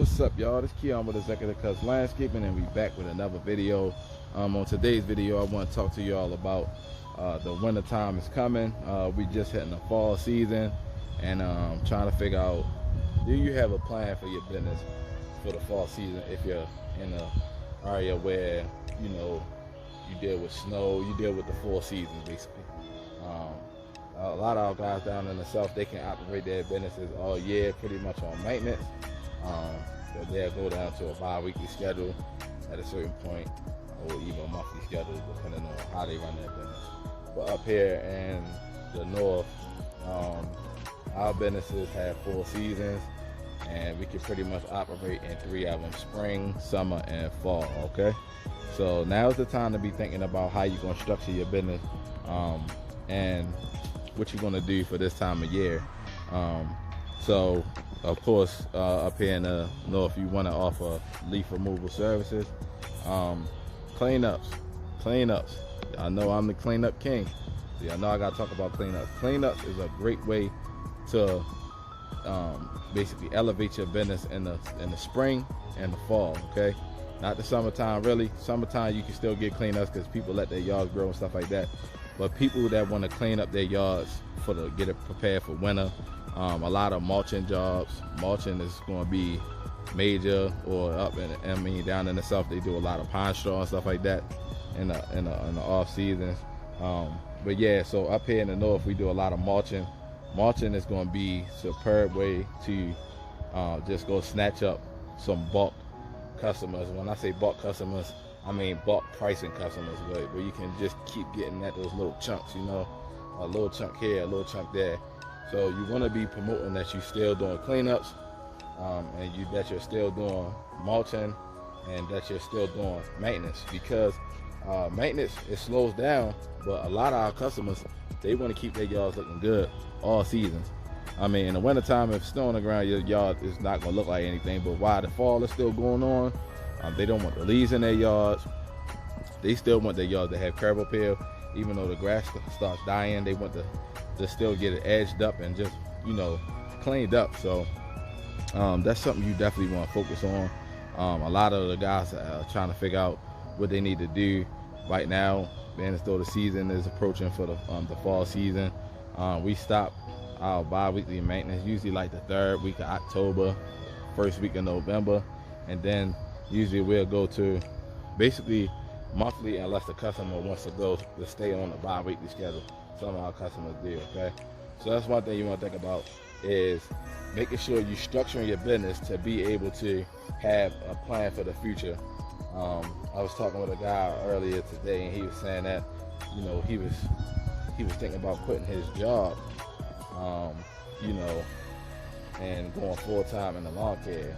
What's up, y'all? This is Keon with Executive Cuts Landscaping, and we back with another video. On today's video, I want to talk to you all about the winter time is coming. We just hitting the fall season, and trying to figure out, do you have a plan for your business for the fall season? If you're in an area where you deal with snow, you deal with the four seasons basically. A lot of our guys down in the south, they can operate their businesses all year pretty much on maintenance. So they'll go down to a bi-weekly schedule at a certain point, or even a monthly schedule, depending on how they run their business. But up here in the north, our businesses have 4 seasons, and we can pretty much operate in 3 of them: spring, summer, and fall. Okay, so now's the time to be thinking about how you're going to structure your business, and what you're going to do for this time of year. So of course, up here in the north, you want to offer leaf removal services, cleanups. I know I'm the cleanup king. See, I know I got to talk about cleanups. Cleanups is a great way to basically elevate your business in the spring and the fall. Okay, not the summertime. Really, summertime you can still get cleanups because people let their yards grow and stuff like that. But people that want to clean up their yards get it prepared for winter. A lot of mulching jobs. Mulching is going to be major, or down in the south they do a lot of pine straw and stuff like that in the off seasons. But yeah, so up here in the north we do a lot of mulching. Mulching is going to be a superb way to just go snatch up some bulk customers. When I say bulk customers, I mean bulk pricing customers, where you can just keep getting at those little chunks, a little chunk here, a little chunk there. So you want to be promoting that you're still doing cleanups, and that you're still doing mulching, and that you're still doing maintenance, because maintenance, it slows down, but a lot of our customers, they want to keep their yards looking good all seasons. I mean, in the wintertime, if snow on the ground, your yard is not going to look like anything. But while the fall is still going on, they don't want the leaves in their yards. They still want their yards to have curb appeal. Even though the grass starts dying, they want to still get it edged up and just, cleaned up. So that's something you definitely want to focus on. A lot of the guys are trying to figure out what they need to do right now, being as though the season is approaching for the fall season. We stop our bi-weekly maintenance usually like the 3rd week of October, 1st week of November, and then usually we'll go to basically monthly, unless the customer wants to stay on the bi-weekly schedule. Some of our customers do. Okay, so that's one thing you want to think about, is making sure you're structuring your business to be able to have a plan for the future. I was talking with a guy earlier today, and he was saying that he was thinking about quitting his job, and going full-time in the lawn care.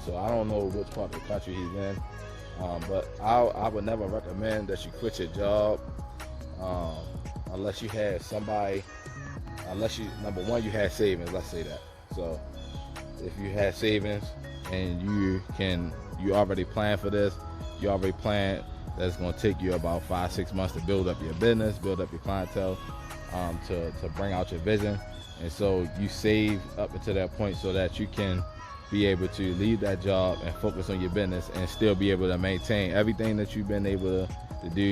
So I don't know which part of the country he's in, but I would never recommend that you quit your job unless you had somebody, number one, you had savings, let's say that. So if you had savings and you already plan for this, you already plan that it's going to take you about 5-6 months to build up your business, build up your clientele, to bring out your vision. And so you save up until that point so that you can be able to leave that job and focus on your business and still be able to maintain everything that you've been able to do,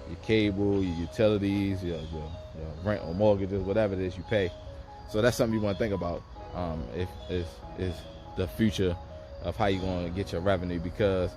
your cable, your utilities, your rent or mortgages, whatever it is you pay. So that's something you want to think about, is the future of how you're going to get your revenue, because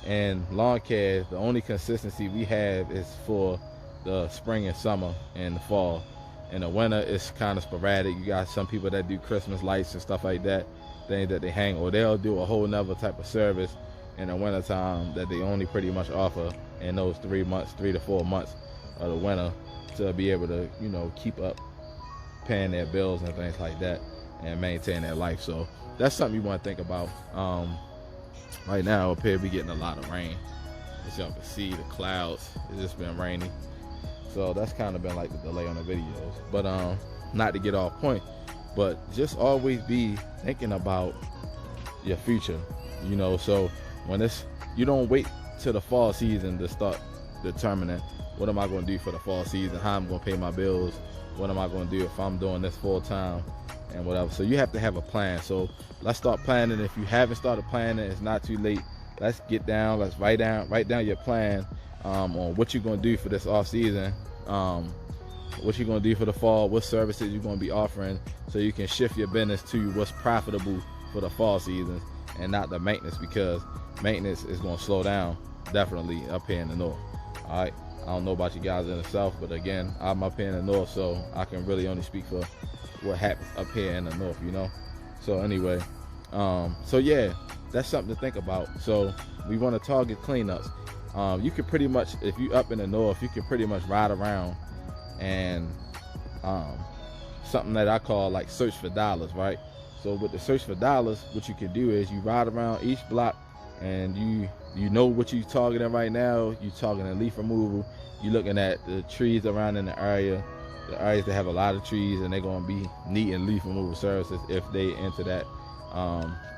in lawn care, the only consistency we have is for the spring and summer and the fall. In the winter, it's kind of sporadic. You got some people that do Christmas lights and stuff like that, things that they hang, or they'll do a whole nother type of service in the winter time that they only pretty much offer in those 3 to 4 months of the winter, to be able to keep up paying their bills and things like that and maintain their life. So that's something you want to think about. Right now up here we getting a lot of rain, as y'all can see the clouds. It's just been raining, so that's kind of been like the delay on the videos. But not to get off point, but just always be thinking about your future. So when you don't wait till the fall season to start determining, what am I going to do for the fall season, how I'm going to pay my bills, what am I going to do if I'm doing this full time, and whatever. So you have to have a plan. So let's start planning. If you haven't started planning, it's not too late. Let's get down, let's write down your plan on what you're going to do for this off season, what you're going to do for the fall, what services you're going to be offering, so you can shift your business to what's profitable for the fall seasons and not the maintenance, because maintenance is going to slow down definitely up here in the north. All right, I don't know about you guys in the south, but again, I'm up here in the north, so I can really only speak for what happens up here in the north, you know. So anyway, so yeah, that's something to think about. So we want to target cleanups. You can pretty much, if you up in the north, you can pretty much ride around and something that I call like search for dollars, right? So with the search for dollars, what you can do is you ride around each block, and you know what you're targeting right now. You're targeting leaf removal. You're looking at the trees around in the areas that have a lot of trees, and they're going to be needing leaf removal services if they enter that.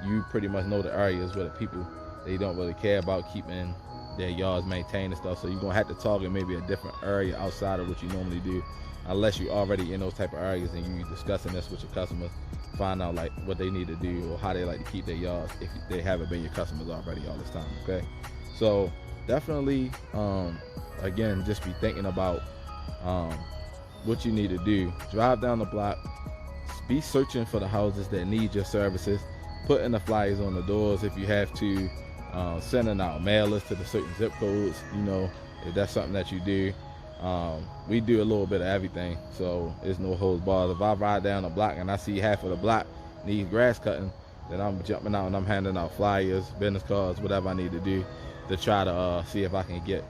You pretty much know the areas where the people, they don't really care about keeping their yards maintained and stuff. So you're going to have to target maybe a different area outside of what you normally do, unless you're already in those type of areas and you're discussing this with your customers, find out like what they need to do or how they like to keep their yards if they haven't been your customers already all this time. Okay, so definitely again, just be thinking about what you need to do. Drive down the block, be searching for the houses that need your services, putting the flyers on the doors if you have to, sending out mailers to the certain zip codes, you know, if that's something that you do. We do a little bit of everything, so it's no holds barred. If I ride down the block and I see half of the block needs grass cutting, then I'm jumping out and I'm handing out flyers, business cards, whatever I need to do to try to see if I can get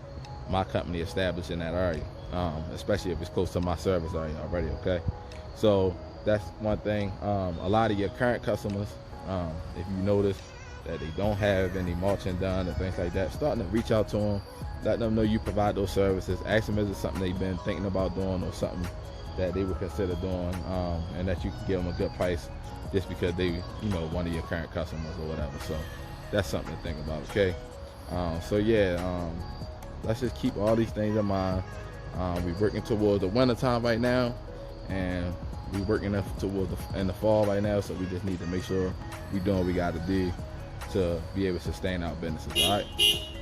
my company established in that area, especially if it's close to my service area already. Okay, so that's one thing. A lot of your current customers, if you notice that they don't have any mulching done and things like that, starting to reach out to them, let them know you provide those services. Ask them, is it something they've been thinking about doing or something that they would consider doing, and that you can give them a good price just because they, you know, one of your current customers or whatever. So that's something to think about. Okay, so yeah, let's just keep all these things in mind. We're working towards the winter time right now, and we're working towards in the fall right now, so we just need to make sure we're doing what we got to do to be able to sustain our businesses. All right,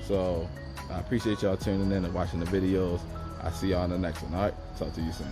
so I appreciate y'all tuning in and watching the videos. I'll see y'all in the next one. All right, talk to you soon.